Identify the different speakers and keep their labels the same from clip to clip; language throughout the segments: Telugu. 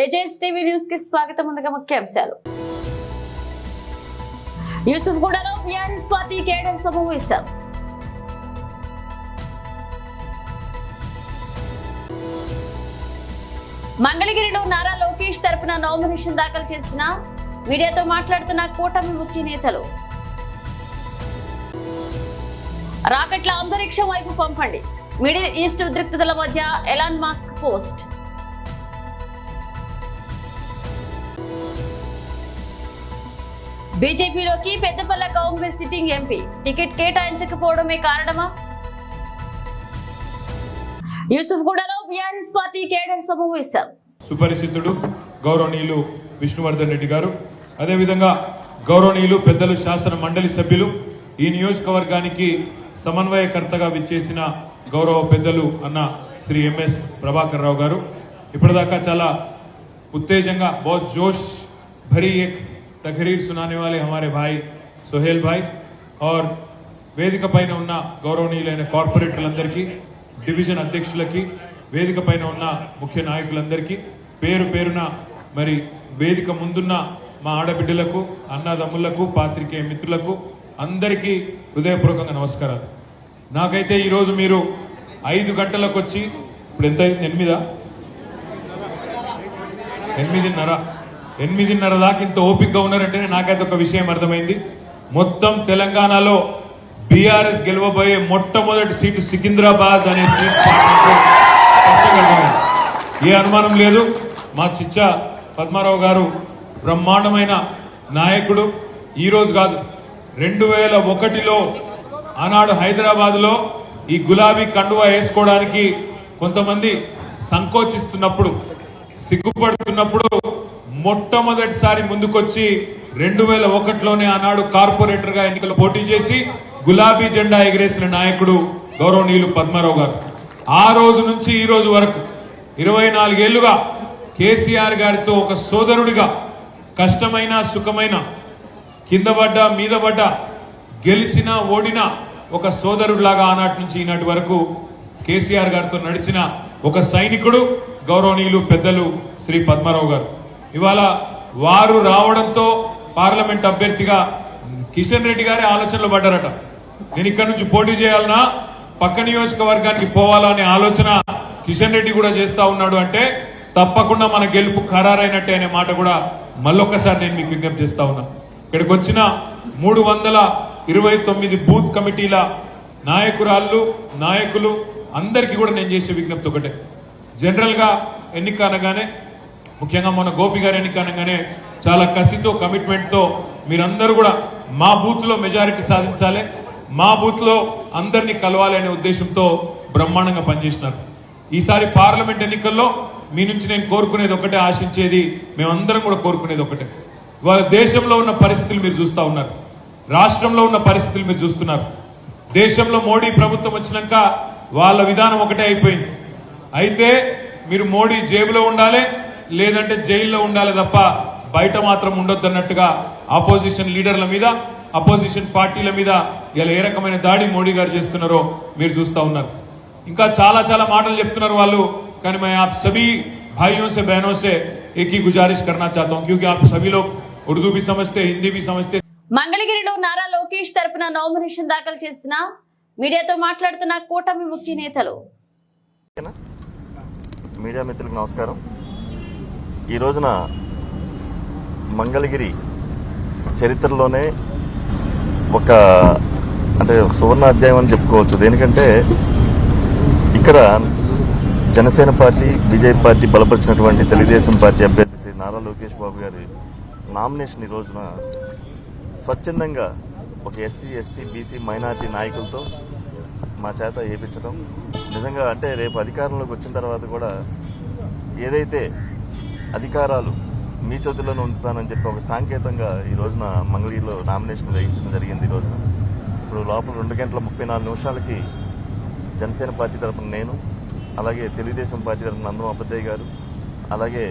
Speaker 1: ఏజెస్ టీవీ న్యూస్ కి స్వాగతం. ముందుగా ముఖ్యాంశాలు. యూసుఫ్గూడలో బీఆర్ఎస్ పార్టీ కేడర్ సమావేశం. మంగళగిరిలో నారా లోకేష్ తరపున నామినేషన్ దాఖలు చేసిన మీడియాతో మాట్లాడుతున్న కూటమి ముఖ్య నేతలు. రాకెట్ల అంతరిక్షం వైపు పంపండి, మిడిల్ ఈస్ట్ ఉద్రిక్తతల మధ్య ఎలాన్ మస్క్ పోస్ట్. బీజేపీలోకి Peddapalli Congress sitting MP ticket కేటాయించకపోవడమే కారణమా? యూసుఫ్గూడలో బీఆర్ఎస్ పార్టీ కేడర్ సమావేశం.
Speaker 2: సుపరిచితుడు గౌరవనీయులు విష్ణువర్ధన్ రెడ్డి గారు, అదేవిధంగా గౌరవనీయులు పెద్దలు శాసన మండలి సభ్యులు, ఈ నియోజకవర్గానికి సమన్వయకర్తగా విచ్చేసిన గౌరవ పెద్దలు అన్న శ్రీ ఎంఎస్ ప్రభాకర్ రావు గారు, ఇప్పటిదాకా చాలా उत्तेजंगा बहुत जोश भरी एक तकरीर सुनाने वाले हमारे भाई सोहेल भाई और వేదిక పైన ఉన్న గౌరవనీయులైన కార్పొరేటర్లందరికీ, డివిజన్ అధ్యక్షులకి, వేదిక పైన ఉన్న ముఖ్య నాయకులందరికీ పేరు పేరున మరి వేదిక ముందున్న మా ఆడబిడ్డలకు, అన్నదమ్ములకు, పాత్రికేయ మిత్రులకు అందరికీ హృదయపూర్వకంగా నమస్కారాలు. నాకైతే ఈరోజు మీరు 5 గంటలకు వచ్చి, ఇప్పుడు ఎంత అయింది? 8:30 దాకా ఇంత ఓపికగా ఉన్నారంటేనే నాకైతే ఒక విషయం అర్థమైంది. మొత్తం తెలంగాణలో బీఆర్ఎస్ గెలవబోయే మొట్టమొదటి సీటు సికింద్రాబాద్ అనే సీట్. ఏ అనుమానం లేదు, మా చిచ్చా పద్మారావు గారు బ్రహ్మాండమైన నాయకుడు. ఈ రోజు కాదు, 2001లో ఆనాడు హైదరాబాద్ లో ఈ గులాబీ కండువా వేసుకోవడానికి కొంతమంది సంకోచిస్తున్నప్పుడు, సిగ్గుపడుతున్నప్పుడు మొట్టమొదటిసారి ముందుకొచ్చి 2001లోనే ఆనాడు కార్పొరేటర్ గా ఎన్నికలు పోటీ చేసి గులాబీ జెండా ఎగిరేసిన నాయకుడు గౌరవనీయులు పద్మారావు గారు. ఆ రోజు నుంచి ఈ రోజు వరకు 24 ఏళ్లుగా కేసీఆర్ గారితో ఒక సోదరుడిగా, కష్టమైన సుఖమైన, కింద పడ్డా మీద పడ్డా, గెలిచినా ఓడినా ఒక సోదరుడిలాగా ఆనాటి నుంచి ఈనాటి వరకు కేసీఆర్ గారితో నడిచిన ఒక సైనికుడు గౌరవనీయులు పెద్దలు శ్రీ పద్మారావు గారు. ఇవాళ వారు రావడంతో పార్లమెంట్ అభ్యర్థిగా కిషన్ రెడ్డి గారే ఆలోచనలో పడ్డారట. నేను ఇక్కడ నుంచి పోటీ చేయాలన్నా, పక్క నియోజకవర్గానికి పోవాలా అనే ఆలోచన కిషన్ రెడ్డి కూడా చేస్తా ఉన్నాడు. అంటే తప్పకుండా మన గెలుపు ఖరారైనట్టే అనే మాట కూడా మళ్ళొక్కసారి నేను మీకు విజ్ఞప్తి చేస్తా ఉన్నా. ఇక్కడికి వచ్చిన 329 బూత్ కమిటీల నాయకురాళ్ళు, నాయకులు అందరికీ కూడా నేను చేసే విజ్ఞప్తి ఒకటే. జనరల్ గా ఎన్నిక అనగానే, ముఖ్యంగా మన గోపి గారి ఎన్నిక అనగానే చాలా కసితో, కమిట్మెంట్ తో మీరందరూ కూడా మా బూత్ లో మెజారిటీ సాధించాలి, మా బూత్ లో అందరినీ కలవాలి అనే ఉద్దేశంతో బ్రహ్మాండంగా పనిచేసినారు. ఈసారి పార్లమెంట్ ఎన్నికల్లో మీ నుంచి నేను కోరుకునేది ఒకటే, ఆశించేది మేమందరం కూడా కోరుకునేది ఒకటే. ఇవాళ దేశంలో ఉన్న పరిస్థితులు మీరు చూస్తా ఉన్నారు, రాష్ట్రంలో ఉన్న పరిస్థితులు మీరు చూస్తున్నారు. దేశంలో మోడీ ప్రభుత్వం వచ్చినాక వాళ్ళ విధానం ఒకటే అయిపోయింది. అయితే మీరు మోడీ జేబులో ఉండాలి, లేదంటే జైల్లో ఉండాలి తప్ప బయట మాత్రం ఉండొద్దన్నట్టుగా ఆపోజిషన్ లీడర్ల మీద, అపోజిషన్ పార్టీల మీద ఇలా ఏ రకమైన దాడి మోడీ గారు చేస్తున్నారో మీరు చూస్తా ఉన్నారు. ఇంకా చాలా చాలా మాటలు చెప్తున్నారు వాళ్ళు. కానీ मैं आप सभी भाइयों से बहनों से एक ही गुजारिश करना चाहता हूं, क्योंकि आप सभी लोग उर्दू भी समझते, हिंदी भी समझते.
Speaker 1: మంగళగిరిలో నారా లోకేష్ తరపున నామినేషన్ దాఖలు చేసిన మీడియాతో మాట్లాడుతున్న కూటమి ముఖ్య నేతలు.
Speaker 3: మీడియా మిత్రులకు నమస్కారం. ఈ రోజున మంగళగిరి చరిత్రలోనే ఒక సువర్ణ అధ్యాయం అని చెప్పుకోవచ్చు. దేనికంటే ఇక్కడ జనసేన పార్టీ, బీజేపీ పార్టీ బలపరిచినటువంటి తెలుగుదేశం పార్టీ అభ్యర్థి శ్రీ నారా లోకేష్ బాబు గారి నామినేషన్ ఈ రోజున స్వచ్ఛందంగా ఒక ఎస్సీ, ఎస్టీ, బీసీ, మైనార్టీ నాయకులతో మా చేత వేయించడం నిజంగా, అంటే రేపు అధికారంలోకి వచ్చిన తర్వాత కూడా ఏదైతే అధికారాలు మీ చేతుల్లోనే ఉంచుతానని చెప్పి ఒక సాంకేతంగా ఈ రోజున మంగళగిరిలో నామినేషన్ వేయించడం జరిగింది. ఈ రోజున ఇప్పుడు లోపల 2:34 జనసేన పార్టీ తరఫున నేను, అలాగే తెలుగుదేశం పార్టీ తరఫున నందం అబద్దయ్య గారు, అలాగే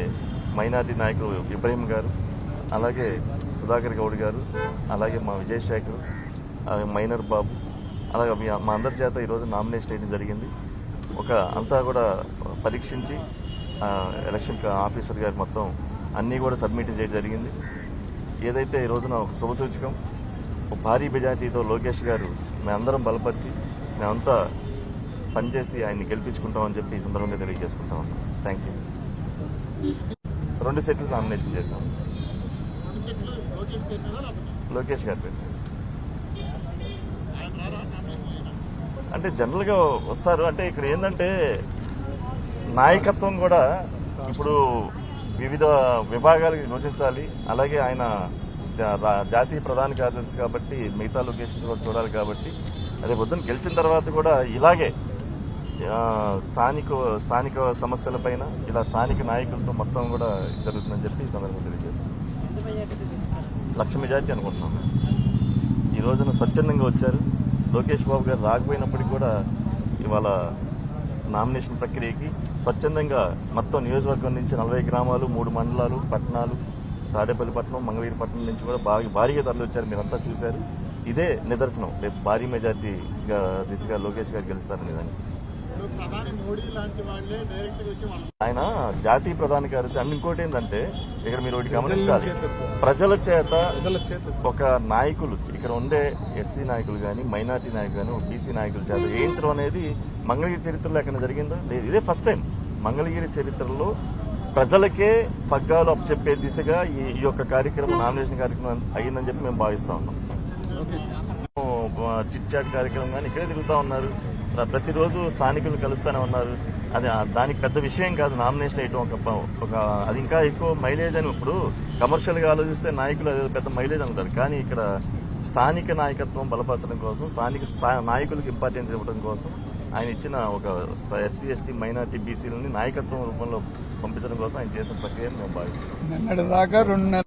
Speaker 3: మైనార్టీ నాయకులు ఇబ్రహీం గారు, అలాగే సుధాకర్ గౌడ్ గారు, అలాగే మా విజయశేఖర్, మైనర్ బాబు, అలాగే మా అందరి చేత ఈరోజు నామినేషన్ వేయడం జరిగింది. అంతా కూడా పరీక్షించి ఎలక్షన్ ఆఫీసర్ గారు మొత్తం అన్నీ కూడా సబ్మిట్ చేయడం జరిగింది. ఏదైతే ఈ రోజున ఒక శుభసూచకం భారీ మెజార్టీతో లోకేష్ గారు మేమందరం బలపరిచి మేమంతా పనిచేసి ఆయన్ని గెలిపించుకుంటామని చెప్పి ఈ సందర్భంగా తెలియజేసుకుంటా ఉన్నాం. Thank you. 2 సెట్లు నామినేషన్ చేశాం. లోకేష్ గారి పేరు అంటే జనరల్గా వస్తారు. అంటే ఇక్కడ ఏంటంటే నాయకత్వం కూడా ఇప్పుడు వివిధ విభాగాలకు యోచించాలి. అలాగే ఆయన జాతీయ ప్రధాన కార్యదర్శి కాబట్టి మిగతా లొకేషన్ కూడా చూడాలి కాబట్టి అదే పొద్దున్న గెలిచిన తర్వాత కూడా ఇలాగే స్థానిక సమస్యలపైన ఇలా స్థానిక నాయకులతో మొత్తం కూడా జరుగుతుందని చెప్పి ఈ సందర్భంగా తెలియజేస్తాం. 1,00,000 మెజార్టీ అనుకుంటున్నాం. ఈ రోజున స్వచ్ఛందంగా వచ్చారు. లోకేష్ బాబు గారు రాకపోయినప్పటికీ కూడా ఇవాళ నామినేషన్ ప్రక్రియకి స్వచ్ఛందంగా మొత్తం నియోజకవర్గం నుంచి 40 గ్రామాలు, 3 మండలాలు, పట్టణాలు, తాడేపల్లిపట్నం, మంగళగిరిపట్నం నుంచి కూడా భారీగా తరలి వచ్చారు. మీరంతా చూశారు. ఇదే నిదర్శనం రేపు భారీ మెజార్టీగా దిశగా లోకేష్ గారు గెలుస్తారనే దానికి. ఆయన జాతీయ ప్రధాన కార్యదర్శి. అండ్ ఇంకోటి ఏంటంటే ఇక్కడ మీరు ఒకటి గమనించాలి, ప్రజల చేత ఒక నాయకులు ఇక్కడ ఉండే ఎస్సీ నాయకులు కానీ, మైనార్టీ నాయకులు కానీ, బీసీ నాయకుల చేత వేయించడం అనేది మంగళగిరి చరిత్రలో ఎక్కడ జరిగిందో లేదు. ఇదే ఫస్ట్ టైం మంగళగిరి చరిత్రలో ప్రజలకే పగ్గాలు అప్పచెప్పే దిశగా ఈ యొక్క కార్యక్రమం నామినేషన్ కార్యక్రమం అయ్యిందని చెప్పి మేము భావిస్తా ఉన్నాం. చిట్ చాట్ కార్యక్రమం కానీ ఇక్కడే తిరుగుతూ ఉన్నారు. ప్రతిరోజు స్థానికులు కలుస్తూనే ఉన్నారు. అది దానికి పెద్ద విషయం కాదు నామినేషన్ వేయటం. ఒక అది ఇంకా ఎక్కువ మైలేజ్ అని ఇప్పుడు కమర్షియల్గా ఆలోచిస్తే నాయకులు అది పెద్ద మైలేజ్ అనుకుంటారు. కానీ ఇక్కడ స్థానిక నాయకత్వం బలపరచడం కోసం, స్థానిక నాయకులకు ఇంపార్టెన్స్ ఇవ్వడం కోసం ఆయన ఇచ్చిన ఒక ఎస్సీ, ఎస్టీ, మైనార్టీ, బీసీలని నాయకత్వం రూపంలో పంపించడం కోసం ఆయన చేసిన ప్రక్రియ మేము భావిస్తున్నాం.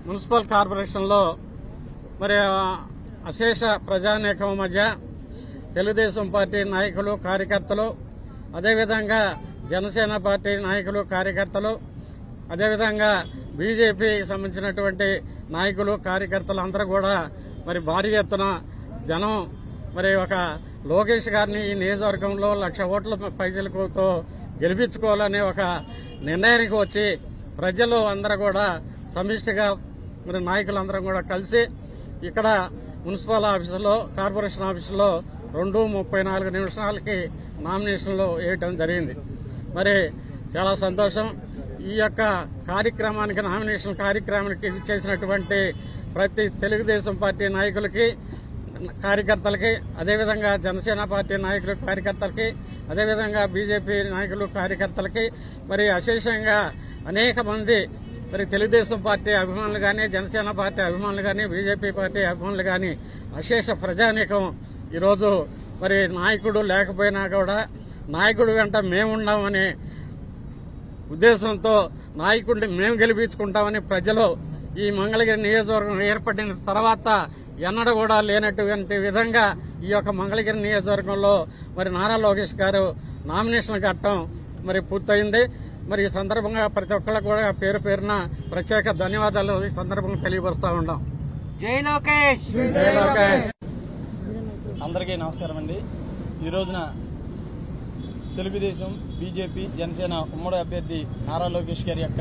Speaker 4: మున్సిపల్ కార్పొరేషన్లో మరి అశేష ప్రజానీకం మధ్య తెలుగుదేశం పార్టీ నాయకులు, కార్యకర్తలు, అదేవిధంగా జనసేన పార్టీ నాయకులు, కార్యకర్తలు, అదేవిధంగా బీజేపీ సంబంధించినటువంటి నాయకులు, కార్యకర్తలు అందరూ కూడా మరి భారీ ఎత్తున జనం మరి ఒక లోకేష్ గారిని ఈ నియోజకవర్గంలో 1,00,000 ఓట్ల పైసలతో గెలిపించుకోవాలనే ఒక నిర్ణయానికి వచ్చి ప్రజలు అందరూ కూడా సమిష్టిగా మరి నాయకులందరం కూడా కలిసి ఇక్కడ మున్సిపల్ ఆఫీసులో, కార్పొరేషన్ ఆఫీసులో 2:34 నామినేషన్లు వేయటం జరిగింది. మరి చాలా సంతోషం. ఈ యొక్క కార్యక్రమానికి, నామినేషన్ కార్యక్రమానికి చేసినటువంటి ప్రతి తెలుగుదేశం పార్టీ నాయకులకి, కార్యకర్తలకి, అదేవిధంగా జనసేన పార్టీ నాయకులు, కార్యకర్తలకి, అదేవిధంగా బీజేపీ నాయకులు, కార్యకర్తలకి, మరి అశేషంగా అనేక మంది మరి తెలుగుదేశం పార్టీ అభిమానులు కానీ, జనసేన పార్టీ అభిమానులు కానీ, బీజేపీ పార్టీ అభిమానులు కానీ అశేష ప్రజానీకం ఈరోజు మరి నాయకుడు లేకపోయినా కూడా నాయకుడు వెంట మేమున్నామనే ఉద్దేశంతో నాయకుడిని మేము గెలిపించుకుంటామని ప్రజలు ఈ మంగళగిరి నియోజకవర్గం ఏర్పడిన తర్వాత ఎన్నడూ కూడా లేనటువంటి విధంగా ఈ యొక్క మంగళగిరి నియోజకవర్గంలో మరి నారా లోకేష్ గారు నామినేషన్ కట్టడం మరి పూర్తయింది. మరి ఈ సందర్భంగా ప్రతి ఒక్కళ్ళకు కూడా పేరు పేరున ప్రత్యేక ధన్యవాదాలు ఈ సందర్భంగా తెలియపరుస్తా ఉన్నాం.
Speaker 5: జై లోకేష్.
Speaker 4: జై లోకేష్.
Speaker 5: అందరికీ నమస్కారం అండి. ఈ రోజున తెలుగుదేశం, బీజేపీ, జనసేన ఉమ్మడి అభ్యర్థి నారా లోకేష్ గారి యొక్క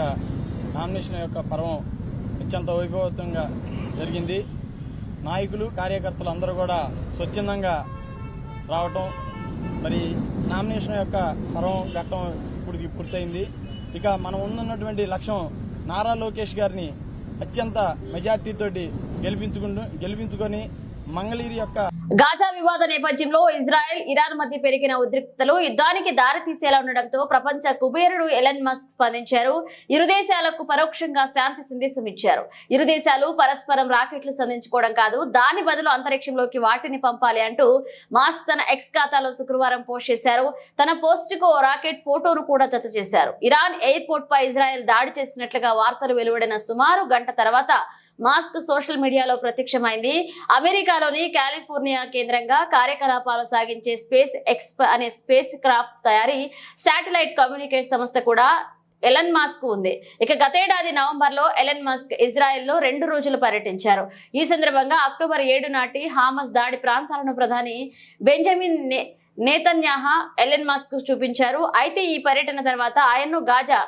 Speaker 5: నామినేషన్ యొక్క పర్వం అత్యంత వైభవంతంగా జరిగింది. నాయకులు, కార్యకర్తలు అందరూ కూడా స్వచ్ఛందంగా రావటం, మరి నామినేషన్ యొక్క పర్వం ఘట్టం ఇప్పుడు పూర్తయింది. ఇక మనం ఉన్నటువంటి లక్ష్యం నారా లోకేష్ గారిని అత్యంత మెజార్టీతోటి గెలిపించుకొని మంగళగిరి యొక్క
Speaker 1: గాజా వివాద నేపథ్యంలో ఇజ్రాయెల్, ఇరాన్ మధ్య పెరిగిన ఉద్రిక్తతలు యుద్ధానికి దారితీసేలా ఉండడంతో ప్రపంచ కుబేరుడు ఎలన్ మస్క్ స్పందించారు. ఇరు దేశాలకు పరోక్షంగా శాంతి సందేశం ఇచ్చారు. ఇరు దేశాలు పరస్పరం రాకెట్లు సంధించుకోవడం కాదు, దాని బదులు అంతరిక్షంలోకి వాటిని పంపాలి అంటూ మాస్క్ తన ఎక్స్ ఖాతాలో శుక్రవారం పోస్ట్ చేశారు. తన పోస్ట్ కు రాకెట్ ఫోటోను కూడా జత చేశారు. ఇరాన్ ఎయిర్పోర్ట్ పై ఇజ్రాయెల్ దాడి చేసినట్లుగా వార్తలు వెలువడిన సుమారు గంట తర్వాత మాస్క్ సోషల్ మీడియాలో ప్రత్యక్షమైంది. అమెరికాలోని కాలిఫోర్నియా కేంద్రంగా కార్యకలాపాలు సాగించే స్పేస్ ఎక్స్ అనే స్పేస్ క్రాఫ్ట్ తయారీ శాటిలైట్ కమ్యూనికేట్ సంస్థ కూడా ఎలన్ మస్క్ ఉంది. ఇక గతేడాది నవంబర్లో ఎలన్ మస్క్ ఇజ్రాయెల్లో 2 రోజులు పర్యటించారు. ఈ సందర్భంగా అక్టోబర్ 7 నాటి హామస్ దాడి ప్రాంతాలను ప్రధాని బెంజమిన్ నేతన్యాహు ఎలన్ మస్క్ చూపించారు. అయితే ఈ పర్యటన తర్వాత ఆయన్ను గాజా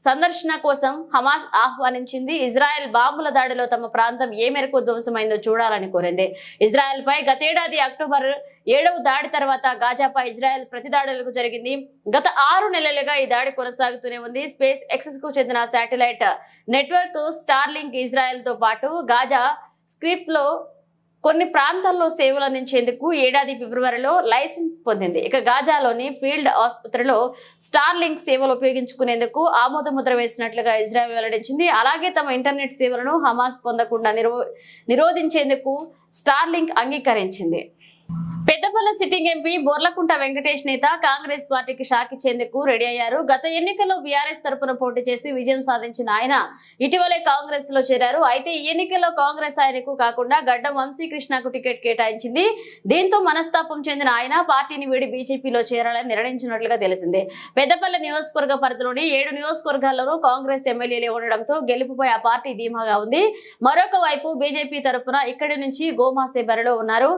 Speaker 1: సందర్శన కోసం హమాస్ ఆహ్వానించింది. ఇజ్రాయెల్ బాంబుల దాడిలో తమ ప్రాంతం ఏ మేరకు ధ్వంసమైందో చూడాలని కోరింది. ఇజ్రాయెల్ పై గతేడాది అక్టోబర్ 7వ దాడి తర్వాత గాజాపై ఇజ్రాయెల్ ప్రతిదాడులకు జరిగింది. గత 6 నెలలుగా ఈ దాడి కొనసాగుతూనే ఉంది. స్పేస్ ఎక్స్ కు చెందిన శాటిలైట్ నెట్వర్క్ స్టార్లింక్ ఇజ్రాయెల్ తో పాటు గాజా స్క్రిప్ట్ లో కొన్ని ప్రాంతాల్లో సేవలు అందించేందుకు ఏడాది ఫిబ్రవరిలో లైసెన్స్ పొందింది. ఇక గాజాలోని ఫీల్డ్ ఆసుపత్రిలో స్టార్లింక్ సేవలు ఉపయోగించుకునేందుకు ఆమోద ముద్ర వేసినట్లుగా ఇజ్రాయెల్ వెల్లడించింది. అలాగే తమ ఇంటర్నెట్ సేవలను హమాస్ పొందకుండా నిరోధించేందుకు స్టార్లింక్ అంగీకరించింది. పెద్దపల్లి సిట్టింగ్ ఎంపీ బోర్లకుంట వెంకటేష్ నేత కాంగ్రెస్ పార్టీకి షాక్ ఇచ్చేందుకు రెడీ అయ్యారు. గత ఎన్నికల్లో బీఆర్ఎస్ తరపున పోటీ చేసి విజయం సాధించిన ఆయన ఇటీవలే కాంగ్రెస్ లో చేరారు. అయితే ఈ ఎన్నికల్లో కాంగ్రెస్ ఆయనకు కాకుండా గడ్డం వంశీకృష్ణకు టికెట్ కేటాయించింది. దీంతో మనస్తాపం చెందిన ఆయన పార్టీని వీడి బీజేపీలో చేరాలని నిర్ణయించినట్లుగా తెలిసింది. పెద్దపల్లి నియోజకవర్గ పరిధిలోని 7 నియోజకవర్గాల్లోనూ కాంగ్రెస్ ఎమ్మెల్యేలే ఉండడంతో గెలుపుపై ఆ పార్టీ ధీమాగా ఉంది. మరొక వైపు బీజేపీ తరపున ఇక్కడి నుంచి గోమాసే బరిలో ఉన్నారు.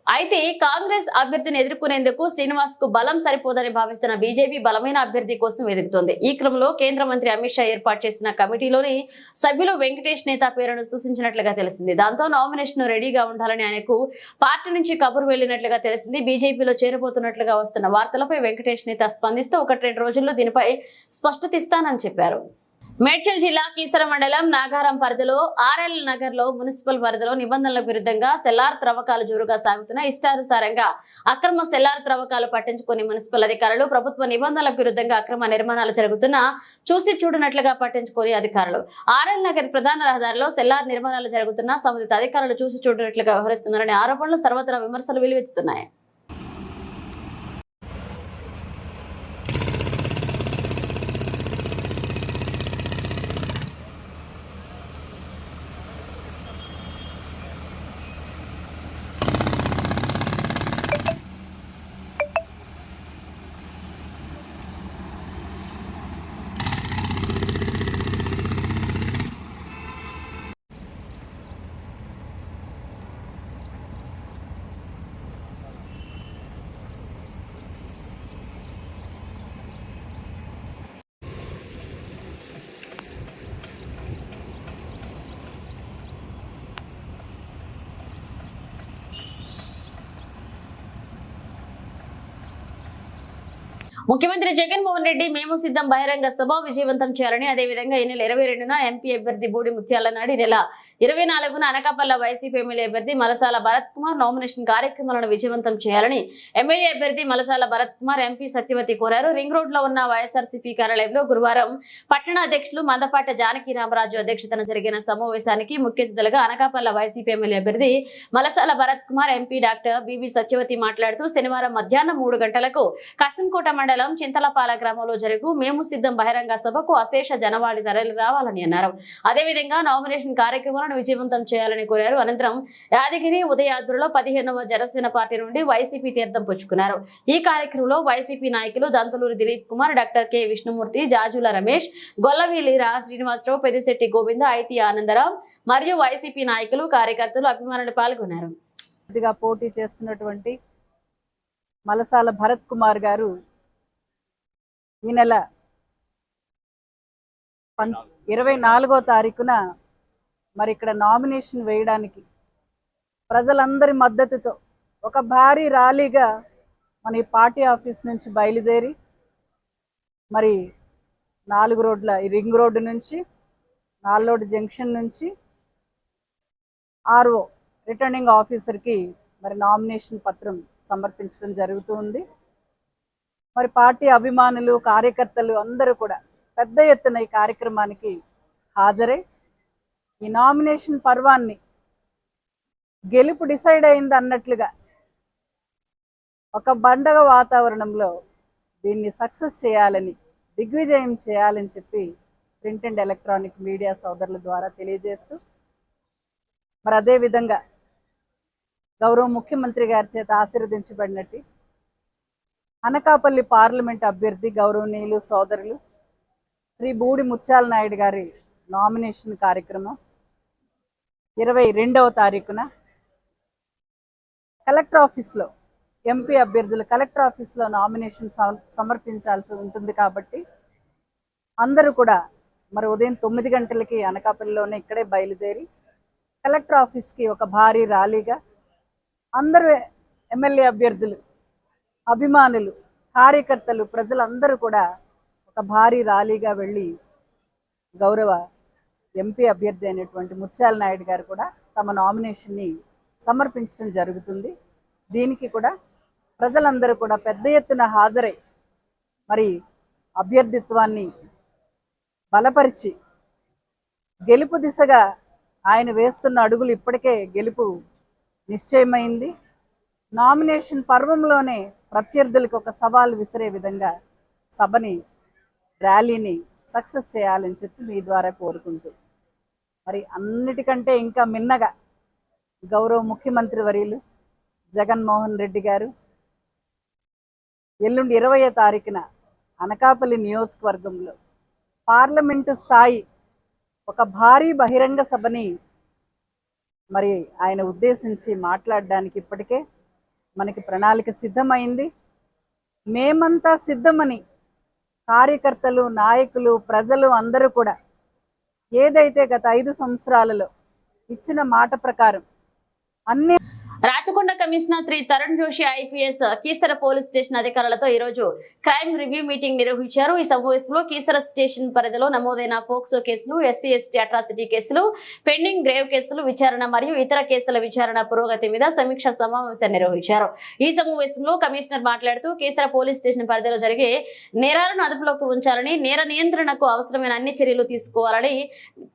Speaker 1: అయితే కాంగ్రెస్ అభ్యర్థిని ఎదుర్కొనేందుకు శ్రీనివాస్ కు బలం సరిపోదని భావిస్తున్న బీజేపీ బలమైన అభ్యర్థి కోసం వెతుకుతోంది. ఈ క్రమంలో కేంద్ర మంత్రి అమిత్ షా ఏర్పాటు చేసిన కమిటీలోని సభ్యులు వెంకటేష్ నేత పేరును సూచించినట్లుగా తెలిసింది. దాంతో నామినేషన్ రెడీగా ఉండాలని ఆయనకు పార్టీ నుంచి కబురు వెళ్లినట్లుగా తెలిసింది. బీజేపీలో చేరబోతున్నట్లుగా వస్తున్న వార్తలపై వెంకటేష్ నేత స్పందిస్తూ 1-2 రోజుల్లో దీనిపై స్పష్టత ఇస్తానని చెప్పారు. మేడ్చల్ జిల్లా కీసర మండలం నాగారం పరిధిలో ఆర్ఎల్ నగర్ లో మున్సిపల్ పరిధిలో నిబంధనలకు విరుద్ధంగా సెల్లార్ త్రవ్వకాలు జోరుగా సాగుతున్న ఇష్టానుసారంగా అక్రమ సెల్లార్ త్రవ్వకాలు పట్టించుకుని మున్సిపల్ అధికారులు ప్రభుత్వ నిబంధనలకు విరుద్ధంగా అక్రమ నిర్మాణాలు జరుగుతున్నా చూసి చూడనట్లుగా పట్టించుకుని అధికారులు ఆర్ఎల్ నగర్ ప్రధాన రహదారిలో సెల్లార్ నిర్మాణాలు జరుగుతున్నా సంబంధిత అధికారులు చూసి చూడనట్లుగా వ్యవహరిస్తున్నారనే ఆరోపణలు సర్వత్రా విమర్శలు వెలువెత్తుతున్నాయి. ముఖ్యమంత్రి జగన్మోహన్ రెడ్డి మేము సిద్ధం బహిరంగ సభ విజయవంతం చేయాలని, అదేవిధంగా ఈ నెల 22న ఎంపీ అభ్యర్థి బూడి ముత్యాల నాడు, ఈ నెల 24న అనకాపల్లి వైసీపీ ఎమ్మెల్యే అభ్యర్థి మలసాల భరత్ కుమార్ నామినేషన్ కార్యక్రమాలను విజయవంతం చేయాలని ఎమ్మెల్యే అభ్యర్థి మలసాల భరత్ కుమార్, ఎంపీ సత్యవతి కోరారు. రింగ్ రోడ్ లో ఉన్న వైఎస్ఆర్సీపీ కార్యాలయంలో గురువారం పట్టణ అధ్యక్షులు మందపాట జానకి రామరాజు అధ్యక్షతన జరిగిన సమావేశానికి ముఖ్య అతిథులుగా అనకాపల్లి వైసీపీ ఎమ్మెల్యే అభ్యర్థి Malasala Bharat Kumar, MP doctor B V Satyavathi మాట్లాడుతూ శనివారం మధ్యాహ్నం 3 గంటలకు కసింకోట మండలం చింతలపాల గ్రామంలో జరుగు మేము సిద్ధం బహిరంగ సభకు అశేష జనవాళి తరలి రావాలని అన్నారు. అదేవిధంగా నామినేషన్ కార్యక్రమాలను విజయవంతం చేయాలని కోరారు. అనంతరం యాదగిరి ఉదయాద్రిలో 15వ జనసేన పార్టీ నుండి వైసీపీ తీర్థం పుచ్చుకున్నారు. ఈ కార్యక్రమంలో వైసీపీ నాయకులు దంతలూరి దిలీప్ కుమార్, డాక్టర్ కె విష్ణుమూర్తి, జాజుల రమేష్, గొల్లవీలి రా శ్రీనివాసరావు, పెద్దిశెట్టి గోవింద, ఐతి ఆనందరావు మరియు వైసీపీ నాయకులు, కార్యకర్తలు, అభిమానులు పాల్గొన్నారు.
Speaker 6: పోటీ చేస్తున్నటువంటి మలసాల భరత్ కుమార్ గారు ఈ నెల 24వ తారీఖున మరి ఇక్కడ నామినేషన్ వేయడానికి ప్రజలందరి మద్దతుతో ఒక భారీ ర్యాలీగా మన ఈ పార్టీ ఆఫీస్ నుంచి బయలుదేరి మరి 4 రోడ్ల ఈ రింగ్ రోడ్డు నుంచి 4 రోడ్ జంక్షన్ నుంచి ఆర్ఓ రిటర్నింగ్ ఆఫీసర్కి మరి నామినేషన్ పత్రం సమర్పించడం జరుగుతుంది. మరి పార్టీ అభిమానులు, కార్యకర్తలు అందరూ కూడా పెద్ద ఎత్తున ఈ కార్యక్రమానికి హాజరై ఈ నామినేషన్ పర్వాన్ని గెలుపు డిసైడ్ అయింది అన్నట్లుగా ఒక పండగ వాతావరణంలో దీన్ని సక్సెస్ చేయాలని, దిగ్విజయం చేయాలని చెప్పి ప్రింట్ అండ్ ఎలక్ట్రానిక్ మీడియా సోదరుల ద్వారా తెలియజేస్తూ మరి అదేవిధంగా గౌరవ ముఖ్యమంత్రి గారి చేత ఆశీర్వదించబడినట్టు అనకాపల్లి పార్లమెంట్ అభ్యర్థి గౌరవనీయులు సోదరులు శ్రీ బూడి ముత్యాల నాయుడు గారి నామినేషన్ కార్యక్రమం 22వ తారీఖున కలెక్టర్ ఆఫీస్లో ఎంపీ అభ్యర్థులు కలెక్టర్ ఆఫీస్లో నామినేషన్ సమర్పించాల్సి ఉంటుంది కాబట్టి అందరూ కూడా మరి ఉదయం 9 గంటలకి అనకాపల్లిలోనే ఇక్కడే బయలుదేరి కలెక్టర్ ఆఫీస్కి ఒక భారీ ర్యాలీగా అందరూ ఎమ్మెల్యే అభ్యర్థులు అభిమానులు కార్యకర్తలు ప్రజలందరూ కూడా ఒక భారీ ర్యాలీగా వెళ్ళి గౌరవ ఎంపీ అభ్యర్థి అయినటువంటి ముత్యాల నాయుడు గారు కూడా తమ నామినేషన్ని సమర్పించడం జరుగుతుంది. దీనికి కూడా ప్రజలందరూ కూడా పెద్ద ఎత్తున హాజరై మరి అభ్యర్థిత్వాన్ని బలపరిచి గెలుపు దిశగా ఆయన వేస్తున్న అడుగులు ఇప్పటికే గెలుపు నిశ్చయమైంది. నామినేషన్ పర్వంలోనే ప్రత్యర్థులకు ఒక సవాల్ విసిరే విధంగా సభని ర్యాలీని సక్సెస్ చేయాలని చెప్పి మీ ద్వారా కోరుకుంటూ మరి అన్నిటికంటే ఇంకా మిన్నగా గౌరవ ముఖ్యమంత్రి వర్యులు జగన్మోహన్ రెడ్డి గారు ఎల్లుండి 20వ తారీఖున అనకాపల్లి నియోజకవర్గంలో పార్లమెంటు స్థాయి ఒక భారీ బహిరంగ సభని మరి ఆయన ఉద్దేశించి మాట్లాడడానికి ఇప్పటికే మనకి ప్రణాళిక సిద్ధమైంది. మేమంతా సిద్ధమని కార్యకర్తలు నాయకులు ప్రజలు అందరూ కూడా ఏదైతే గత 5 సంవత్సరాలలో ఇచ్చిన మాట ప్రకారం అన్ని
Speaker 1: Rachakonda commissioner Shri Tarun Joshi IPS Keesara police station అధికారులతో ఈ రోజు క్రైమ్ రివ్యూ మీటింగ్ నిర్వహించారు. ఈ సమావేశంలో కీసర స్టేషన్ పరిధిలో నమోదైన పోక్సో కేసులు, SC/ST అట్రాసిటీ కేసులు, పెండింగ్ గ్రేవ్ కేసులు విచారణ మరియు ఇతర కేసుల విచారణ పురోగతి మీద సమీక్ష సమావేశం నిర్వహించారు. ఈ సమావేశంలో కమిషనర్ మాట్లాడుతూ కీసర పోలీస్ స్టేషన్ పరిధిలో జరిగే నేరాలను అదుపులోకి ఉంచాలని, నేర నియంత్రణకు అవసరమైన అన్ని చర్యలు తీసుకోవాలని,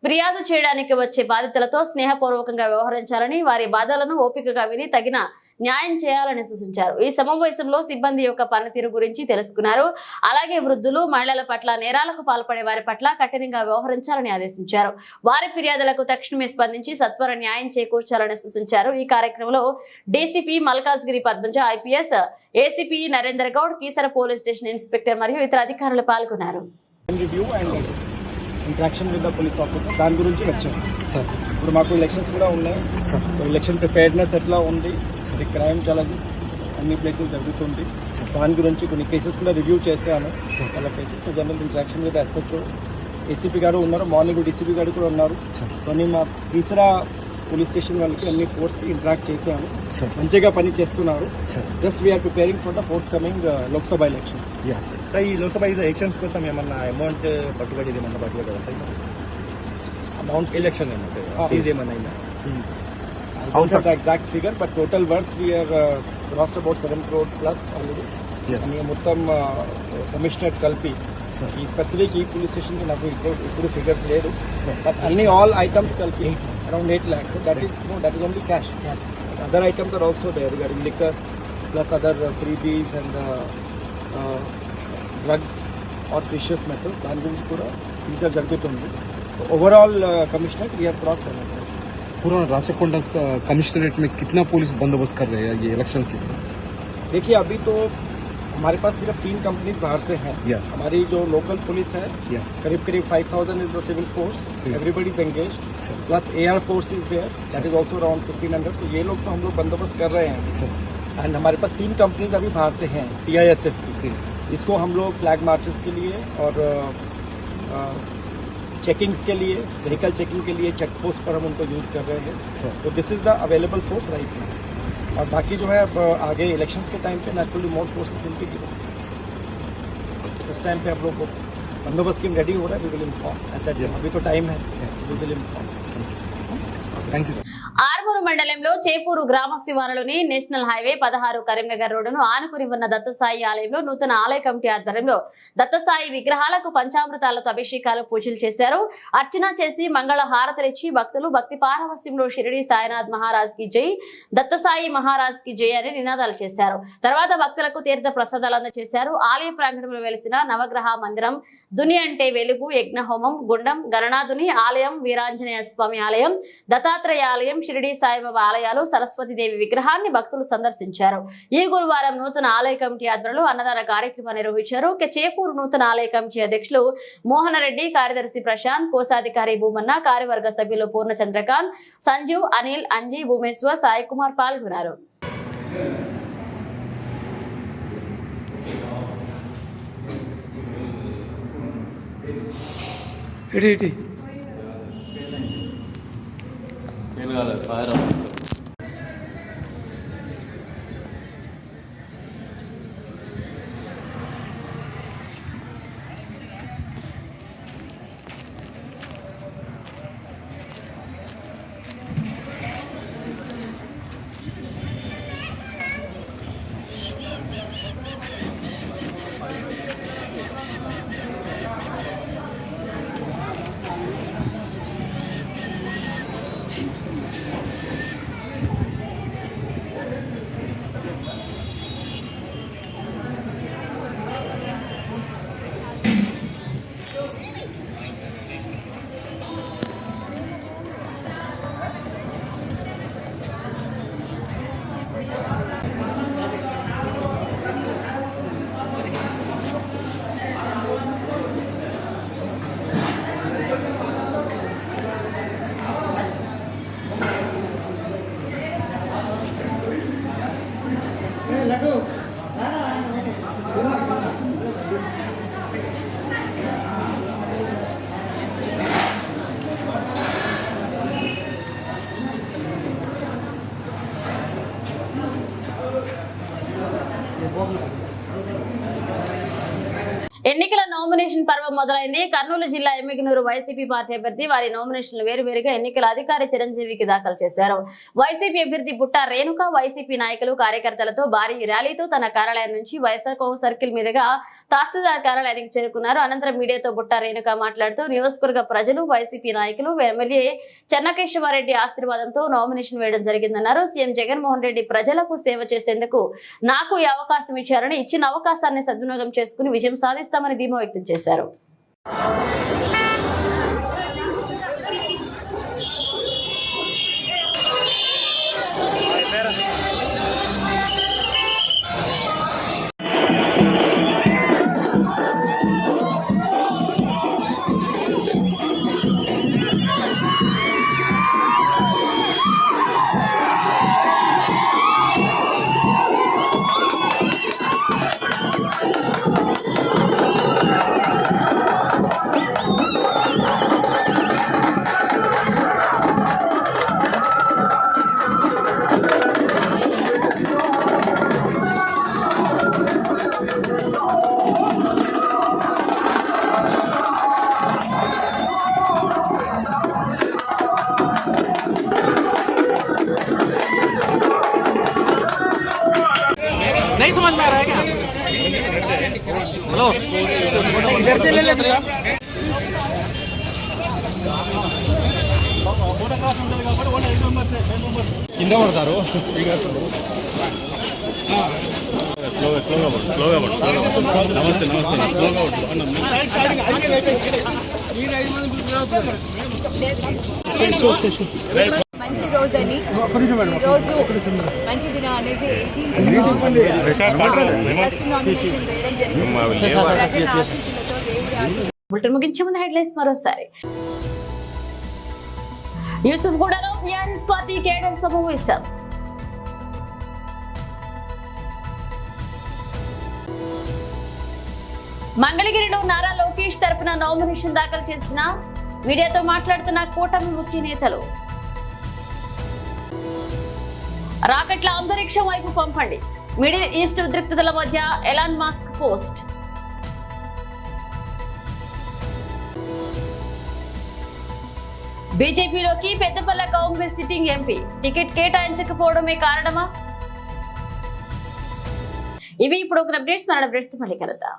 Speaker 1: ఫిర్యాదు చేయడానికి వచ్చే బాధితులతో స్నేహపూర్వకంగా వ్యవహరించాలని, వారి బాధలను ఓపికగా విని తగిన న్యాయం చేయాలని సూచించారు. ఈ సమావేశంలో సిబ్బంది యొక్క పనితీరు గురించి తెలుసుకున్నారు. అలాగే వృద్ధులు, మహిళల పట్ల నేరాలకు పాల్పడే వారి పట్ల కఠినంగా వ్యవహరించాలని ఆదేశించారు. వారి ఫిర్యాదులకు తక్షణమే స్పందించి సత్వర న్యాయం చేకూర్చాలని సూచించారు. ఈ కార్యక్రమంలో DCP Malkajgiri Padmaja IPS, ACP Narender Goud, Keesara police station inspector మరియు ఇతర అధికారులు పాల్గొన్నారు.
Speaker 5: Interaction with the police officer దాని గురించి వచ్చాను సార్. ఇప్పుడు మాకు ఎలక్షన్స్ కూడా ఉన్నాయి సార్. ఎలక్షన్ ప్రిపేర్డ్నెస్ ఎట్లా ఉంది, క్రైమ్ చాలా అన్ని ప్లేసెస్ జరుగుతుంది. దాని గురించి కొన్ని కేసెస్ కూడా రివ్యూ చేశాను. చాలా cases general interaction with SHO, ACP గారు ఉన్నారు, మార్నింగ్ డీసీపీ గారు కూడా ఉన్నారు. కొన్ని మా తీసరా పోలీస్ స్టేషన్ వాళ్ళకి అన్ని ఫోర్స్కి ఇంటరాక్ట్ చేశాను. మంచిగా పని చేస్తున్నారు. Just we're preparing for the forthcoming Lok Sabha elections.
Speaker 7: ఈ లోక్సభ ఎలక్షన్స్ కోసం ఏమన్నా అమౌంట్ పట్టుబడి ఏమన్నా పట్టుబడి
Speaker 5: అమౌంట్
Speaker 7: ఎలక్షన్ ఏమన్నా
Speaker 5: I don't have the exact figure, but total worth we are crossed about 7 crore plus already. And మొత్తం కమిషనరేట్ కలిపి ఈ స్పెసిఫిక్ ఈ పోలీస్ స్టేషన్ కి నాకు ఇప్పుడు ఫిగర్స్ లేదు. బట్ అన్ని ఆల్ ఐటమ్స్ కలిపి around 8 lakhs. That is only cash. Other items are also there regarding liquor plus other freebies and drugs or precious metals. దాని గురించి కూడా సీజర్ జరుగుతుంది. Overall commissionerate we have crossed 7 crore.
Speaker 8: पूरा राचकोंडा कमिश्नरेट में कितना पुलिस बंदोबस्त कर रहे हैं ये इलेक्शन के?
Speaker 5: देखिए अभी तो हमारे पास सिर्फ 3 कंपनीज बाहर से हैं. हमारी जो लोकल पुलिस है करीब 5,000 is the civil force. Everybody is engaged. Plus air force is there, that is also around 1,500. तो ये लोग तो हम लोग बंदोबस्त कर रहे हैं. एंड हमारे पास 3 कंपनीज अभी बाहर से हैं CISF की. इसको हम लोग फ्लैग मार्चेस के लिए और चेकिंग्स के लिए, व्हीकल चेकिंग के लिए चेक पोस्ट पर हम उनको यूज कर रहे हैं. तो this is the available force right now. और बाकी जो है अब आगे इलेक्शंस के टाइम पे naturally more forces will be given. इस टाइम पे आप लोग को बंदोबस्त की रेडी हो रहा है. We will inform at that time. अभी तो टाइम है. We will inform.
Speaker 8: Thank you.
Speaker 1: Armoor మండలంలో చేపూరు గ్రామ శివారులోని నేషనల్ హైవే 16 కరీంనగర్ రోడ్డును ఆనుకుని ఉన్న దత్తసాయి ఆలయంలో నూతన ఆలయ కమిటీ ఆధ్వర్యంలో దత్తసాయి విగ్రహాలకు పంచామృతాలతో అభిషేకాలు, పూజలు చేశారు. అర్చన చేసి మంగళ హారతలిచ్చి భక్తులు భక్తి పారవస్యంలో షిరిడి సాయినాథ్ మహారాజ్ కి జై, దత్తసాయి మహారాజ్ కి జై అని నినాదాలు చేశారు. తర్వాత భక్తులకు తీర్థ ప్రసాదాలు అందజేశారు. ఆలయ ప్రాంగణంలో వెలిసిన నవగ్రహ మందిరం, దుని అంటే వెలుగు, యజ్ఞ హోమం, గుండం, గణనాథుని ఆలయం, వీరాంజనేయ స్వామి ఆలయం, దత్తాత్రేయ ఆలయం, షిరిడి సాయిబాబా ఆలయాలు సరస్వతీదేవి విగ్రహాన్ని భక్తులు సందర్శించారు. ఈ గురువారం నూతన ఆలయ కమిటీ ఆధ్వర్యంలో అన్నదాన కార్యక్రమం నిర్వహించారు. చేపూరు నూతన ఆలయ కమిటీ అధ్యక్షులు మోహన రెడ్డి, కార్యదర్శి ప్రశాంత్, కోశాధికారి భూమన్న, కార్యవర్గ సభ్యులు పూర్ణ చంద్రకాంత్, సంజీవ్, అనిల్, అంజీ, భూమేశ్వర్, సాయి కుమార్ పాల్గొన్నారు. ఎన్నికల నామినేషన్ పర్వం మొదలైంది. కర్నూలు జిల్లా ఎమ్మిగనూరు వైసీపీ పార్టీ అభ్యర్థి వారి నామినేషన్లు వేరువేరుగా ఎన్నికల అధికారి చిరంజీవికి దాఖలు చేశారు. వైసీపీ అభ్యర్థి బుట్టా రేణుక వైసీపీ నాయకులు కార్యకర్తలతో భారీ ర్యాలీతో తన కార్యాలయం నుంచి వైశాఖ సర్కిల్ మీదుగా తహసీల్దార్ కార్యాలయానికి చేరుకున్నారు. అనంతరం మీడియాతో బుట్టా రేణుక మాట్లాడుతూ నియోజకవర్గ ప్రజలు, వైసీపీ నాయకులు, ఎమ్మెల్యే చెన్నకేశవారెడ్డి ఆశీర్వాదంతో నామినేషన్ వేయడం జరిగిందన్నారు. సీఎం జగన్మోహన్ రెడ్డి ప్రజలకు సేవ చేసేందుకు నాకు ఈ అవకాశం ఇచ్చారని, ఇచ్చిన అవకాశాన్ని సద్వినియోగం చేసుకుని విజయం సాధిస్తామని ధీమా వ్యక్తం చేశారు.
Speaker 5: नहीं समझ में आ रहा है क्या? हेलो, इधर से ले लेते हैं.
Speaker 8: కింద పడతారు
Speaker 9: మంచి రోజని ఈరోజు మంచి దినం అనేసి 18th నామినేషన్ వేయడం జరిగింది.
Speaker 1: బులెటిన్ ముగించే ముందు హెడ్లైన్స్ మరోసారి. యూసుఫ్ గూడలో టీఆర్ఎస్ పార్టీ కేడర్ సమావేశం. మంగళగిరిలో నారా లోకేష్ తరపున నామినేషన్ దాఖలు చేసిన మీడియాతో మాట్లాడుతున్న కూటమి ముఖ్య నేతలు. రాకెట్ల అంతరిక్షం వైపు పంపండి, మిడిల్ ఈస్ట్ ఉద్రిక్తతల మధ్య ఎలాన్ మస్క్ పోస్ట్. బీజేపీలోకి Peddapalli Congress sitting MP ticket కేటాయించకపోవడమే కారణమా? ఇవి ఇప్పుడు ఒక అప్డేట్స్. మన అప్డేట్స్ తో మళ్ళీ కలుద్దాం.